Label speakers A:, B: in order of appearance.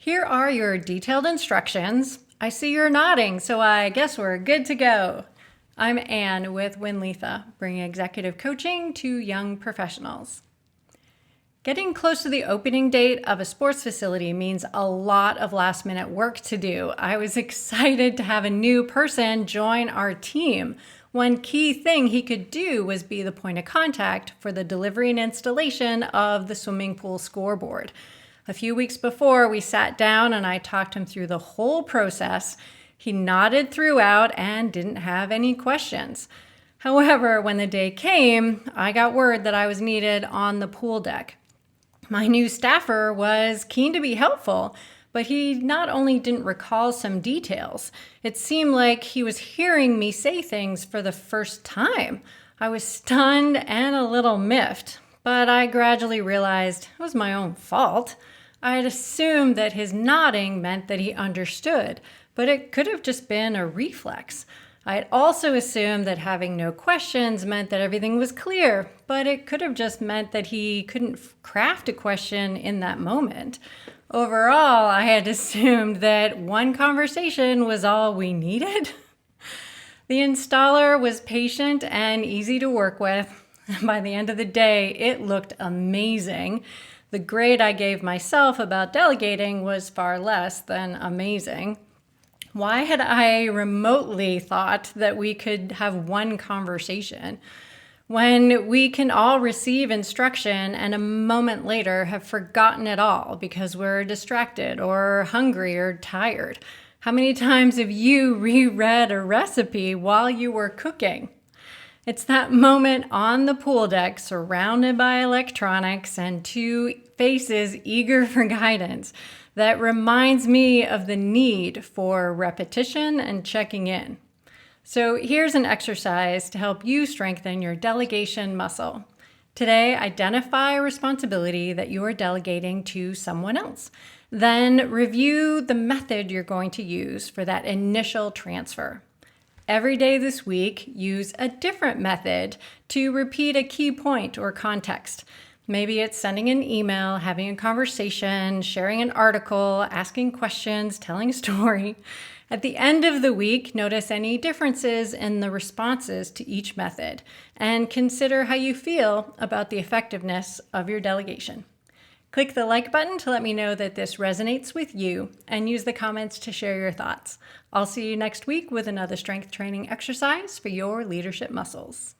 A: Here are your detailed instructions. I see you're nodding, so I guess we're good to go. I'm Anne with Winletha, bringing executive coaching to young professionals. Getting close to the opening date of a sports facility means a lot of last-minute work to do. I was excited to have a new person join our team. One key thing he could do was be the point of contact for the delivery and installation of the swimming pool scoreboard. A few weeks before, we sat down and I talked him through the whole process. He nodded throughout and didn't have any questions. However, when the day came, I got word that I was needed on the pool deck. My new staffer was keen to be helpful, but he not only didn't recall some details, it seemed like he was hearing me say things for the first time. I was stunned and a little miffed, but I gradually realized it was my own fault. I had assumed that his nodding meant that he understood, but it could have just been a reflex. I had also assumed that having no questions meant that everything was clear, but it could have just meant that he couldn't craft a question in that moment. Overall, I had assumed that one conversation was all we needed. The installer was patient and easy to work with. By the end of the day, it looked amazing. The grade I gave myself about delegating was far less than amazing. Why had I remotely thought that we could have one conversation when we can all receive instruction and a moment later have forgotten it all because we're distracted or hungry or tired? How many times have you reread a recipe while you were cooking? It's that moment on the pool deck surrounded by electronics and two faces eager for guidance that reminds me of the need for repetition and checking in. So here's an exercise to help you strengthen your delegation muscle. Today, identify a responsibility that you are delegating to someone else. Then review the method you're going to use for that initial transfer. Every day this week, use a different method to repeat a key point or context. Maybe it's sending an email, having a conversation, sharing an article, asking questions, telling a story. At the end of the week, notice any differences in the responses to each method and consider how you feel about the effectiveness of your delegation. Click the like button to let me know that this resonates with you and use the comments to share your thoughts. I'll see you next week with another strength training exercise for your leadership muscles.